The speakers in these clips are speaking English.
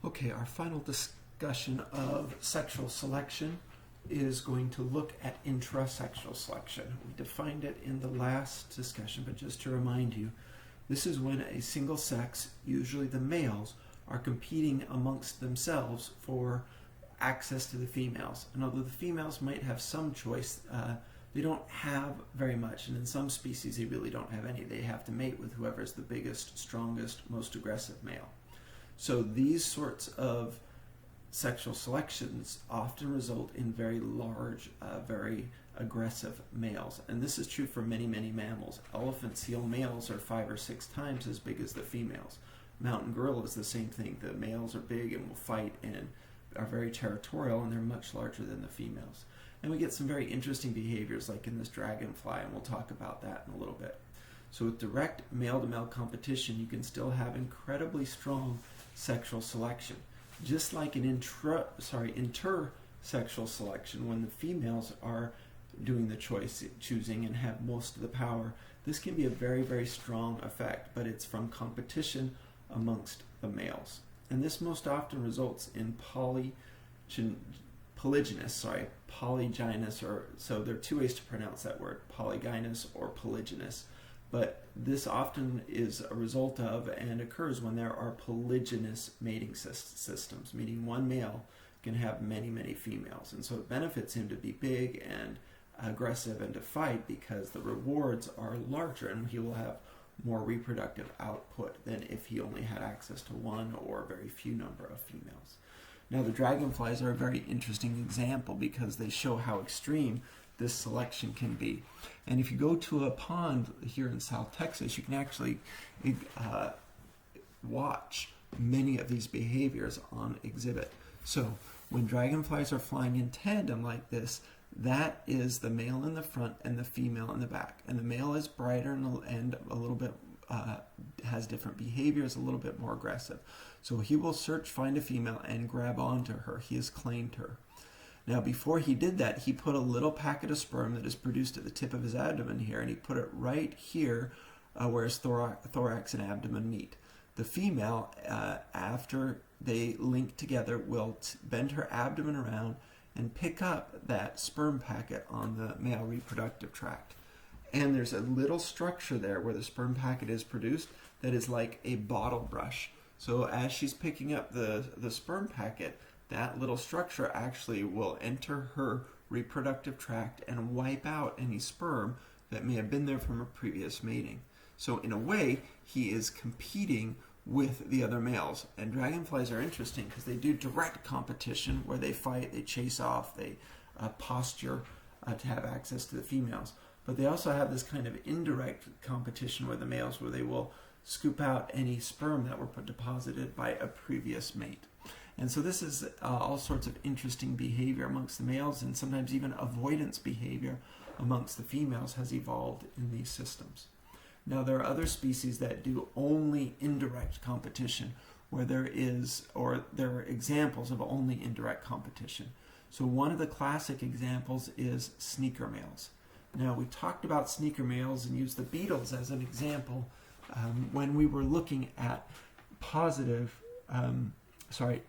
Okay, our final discussion of sexual selection is going to look at intrasexual selection. We defined it in the last discussion, but just to remind you, this is when a single sex, usually the males, are competing amongst themselves for access to the females. And although the females might have some choice, they don't have very much, and in some species they really don't have any. They have to mate with whoever's the biggest, strongest, most aggressive male. So these sorts of sexual selections often result in very large, very aggressive males. And this is true for many, many mammals. Elephant seal males are 5 or 6 times as big as the females. Mountain gorilla is the same thing. The males are big and will fight and are very territorial, and they're much larger than the females. And we get some very interesting behaviors like in this dragonfly, and we'll talk about that in a little bit. So with direct male-to-male competition, you can still have incredibly strong sexual selection. Just like in intersexual selection, when the females are doing the choosing and have most of the power, this can be a very, very strong effect, but it's from competition amongst the males. And this most often results in polygynous, or so there are 2 ways to pronounce that word, polygynous or polygynous. But this often is a result of and occurs when there are polygynous mating systems, meaning one male can have many, many females. And so it benefits him to be big and aggressive and to fight because the rewards are larger and he will have more reproductive output than if he only had access to one or a very few number of females. Now the dragonflies are a very interesting example because they show how extreme this selection can be. And if you go to a pond here in South Texas, you can actually watch many of these behaviors on exhibit. So when dragonflies are flying in tandem like this, that is the male in the front and the female in the back. And the male is brighter and a little bit has different behaviors, a little bit more aggressive. So he will find a female and grab onto her. He has claimed her. Now, before he did that, he put a little packet of sperm that is produced at the tip of his abdomen here, and he put it right here where his thorax and abdomen meet. The female, after they link together, will bend her abdomen around and pick up that sperm packet on the male reproductive tract. And there's a little structure there where the sperm packet is produced that is like a bottle brush. So as she's picking up the sperm packet, that little structure actually will enter her reproductive tract and wipe out any sperm that may have been there from a previous mating. So in a way, he is competing with the other males. And dragonflies are interesting because they do direct competition where they fight, they chase off, they posture to have access to the females. But they also have this kind of indirect competition where they will scoop out any sperm that were deposited by a previous mate. And so this is all sorts of interesting behavior amongst the males, and sometimes even avoidance behavior amongst the females has evolved in these systems. Now there are other species that do only indirect competition where there are examples of only indirect competition. So one of the classic examples is sneaker males. Now we talked about sneaker males and used the beetles as an example when we were looking at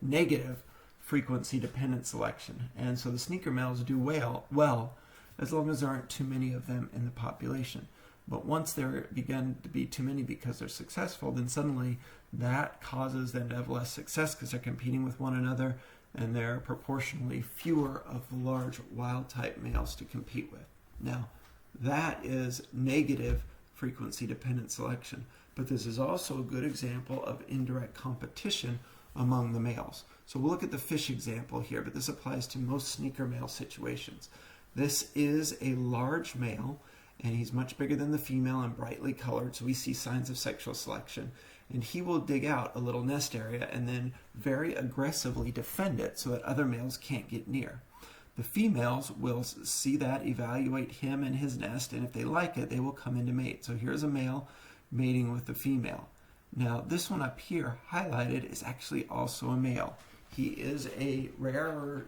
negative frequency dependent selection. And so the sneaker males do well as long as there aren't too many of them in the population. But once there begin to be too many because they're successful, then suddenly that causes them to have less success because they're competing with one another and there are proportionally fewer of the large wild type males to compete with. Now, that is negative frequency dependent selection, but this is also a good example of indirect competition among the males. So we'll look at the fish example here, but this applies to most sneaker male situations. This is a large male, and he's much bigger than the female and brightly colored, so we see signs of sexual selection. And he will dig out a little nest area and then very aggressively defend it so that other males can't get near. The females will see that, evaluate him and his nest, and if they like it, they will come in to mate. So here's a male mating with the female. Now, this one up here, highlighted, is actually also a male. He is a rarer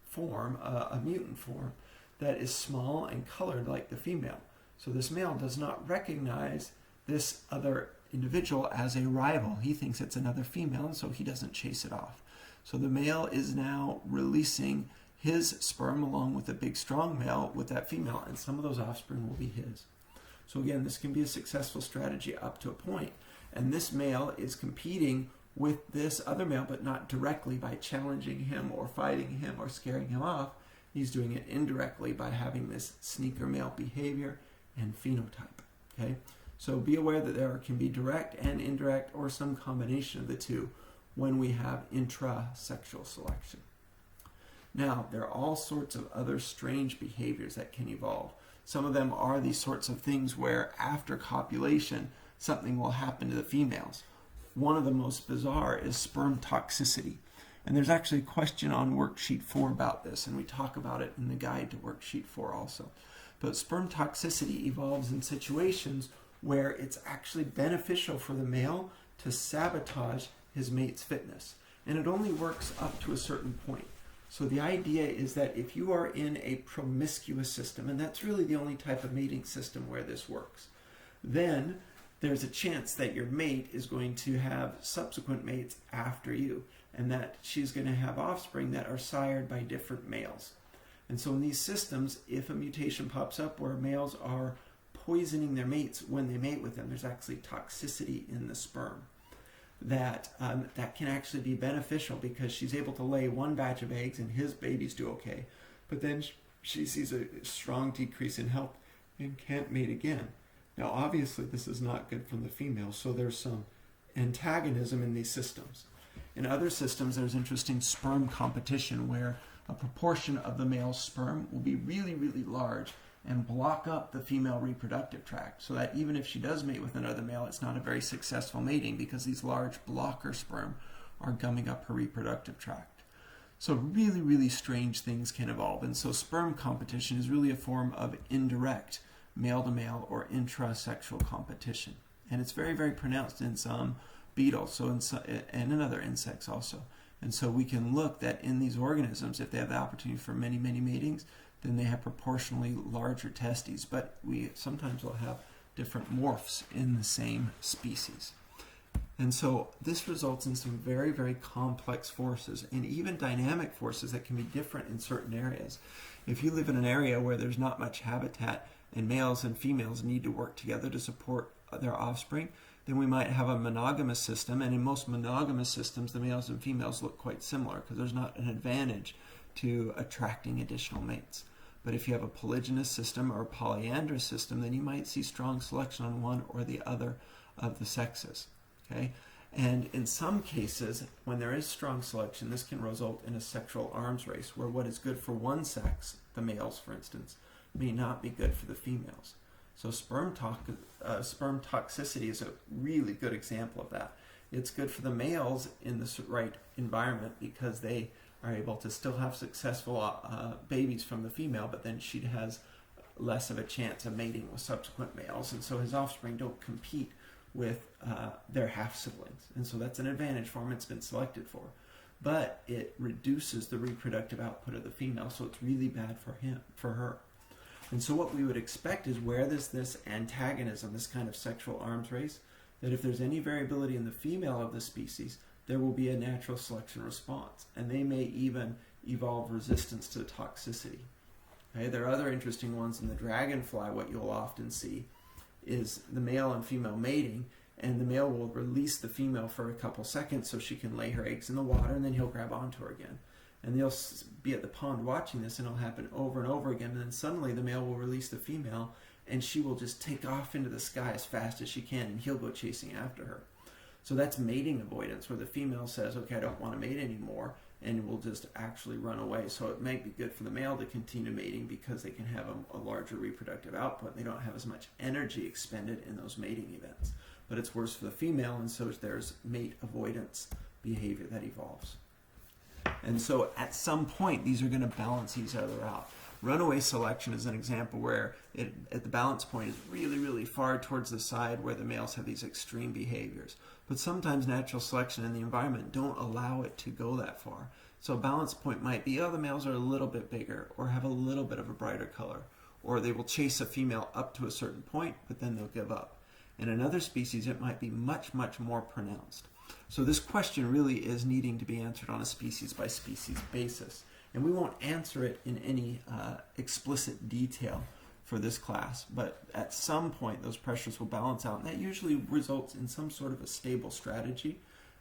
form, a mutant form, that is small and colored like the female. So this male does not recognize this other individual as a rival. He thinks it's another female, and so he doesn't chase it off. So the male is now releasing his sperm along with a big strong male with that female, and some of those offspring will be his. So again, this can be a successful strategy up to a point. And this male is competing with this other male, but not directly by challenging him or fighting him or scaring him off. He's doing it indirectly by having this sneaker male behavior and phenotype. Okay? So be aware that there can be direct and indirect or some combination of the two when we have intrasexual selection. Now, there are all sorts of other strange behaviors that can evolve. Some of them are these sorts of things where after copulation, something will happen to the females. One of the most bizarre is sperm toxicity. And there's actually a question on worksheet 4 about this, and we talk about it in the guide to worksheet 4 also. But sperm toxicity evolves in situations where it's actually beneficial for the male to sabotage his mate's fitness. And it only works up to a certain point. So the idea is that if you are in a promiscuous system, and that's really the only type of mating system where this works, then there's a chance that your mate is going to have subsequent mates after you, and that she's going to have offspring that are sired by different males. And so in these systems, if a mutation pops up where males are poisoning their mates when they mate with them, there's actually toxicity in the sperm. That can actually be beneficial because she's able to lay one batch of eggs and his babies do okay. But then she sees a strong decrease in health and can't mate again. Now, obviously, this is not good for the female, so there's some antagonism in these systems. In other systems, there's interesting sperm competition where a proportion of the male's sperm will be really, really large and block up the female reproductive tract, so that even if she does mate with another male, it's not a very successful mating because these large blocker sperm are gumming up her reproductive tract. So really, really strange things can evolve. And so sperm competition is really a form of indirect male-to-male or intrasexual competition. And it's very, very pronounced in some beetles and in other insects also. And so we can look that in these organisms, if they have the opportunity for many, many matings, then they have proportionally larger testes. But we sometimes will have different morphs in the same species. And so this results in some very, very complex forces and even dynamic forces that can be different in certain areas. If you live in an area where there's not much habitat and males and females need to work together to support their offspring, then we might have a monogamous system. And in most monogamous systems, the males and females look quite similar because there's not an advantage to attracting additional mates. But if you have a polygynous system or a polyandrous system, then you might see strong selection on one or the other of the sexes. Okay? And in some cases, when there is strong selection, this can result in a sexual arms race where what is good for one sex, the males for instance, may not be good for the females. So sperm toxicity is a really good example of that. It's good for the males in the right environment because they are able to still have successful babies from the female, but then she has less of a chance of mating with subsequent males, and so his offspring don't compete with their half-siblings. And so that's an advantage for him. It's been selected for. But it reduces the reproductive output of the female, so it's really bad for her. And so what we would expect is where there's this antagonism, this kind of sexual arms race, that if there's any variability in the female of the species, there will be a natural selection response. And they may even evolve resistance to toxicity. Okay? There are other interesting ones in the dragonfly. What you'll often see is the male and female mating, and the male will release the female for a couple seconds so she can lay her eggs in the water, and then he'll grab onto her again. And they'll be at the pond watching this, and it'll happen over and over again, and then suddenly the male will release the female, and she will just take off into the sky as fast as she can, and he'll go chasing after her. So that's mating avoidance, where the female says, okay, I don't want to mate anymore, and will just actually run away. So it may be good for the male to continue mating because they can have a larger reproductive output. They don't have as much energy expended in those mating events. But it's worse for the female, and so there's mate avoidance behavior that evolves. And so at some point, these are going to balance each other out. Runaway selection is an example where at the balance point is really, really far towards the side where the males have these extreme behaviors. But sometimes natural selection and the environment don't allow it to go that far. So a balance point might be, oh, the males are a little bit bigger or have a little bit of a brighter color. Or they will chase a female up to a certain point, but then they'll give up. In another species, it might be much, much more pronounced. So this question really is needing to be answered on a species-by-species basis. And we won't answer it in any explicit detail for this class, but at some point those pressures will balance out, and that usually results in some sort of a stable strategy,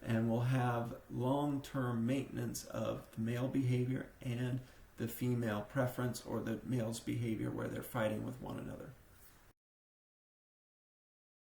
and we'll have long-term maintenance of the male behavior and the female preference or the male's behavior where they're fighting with one another.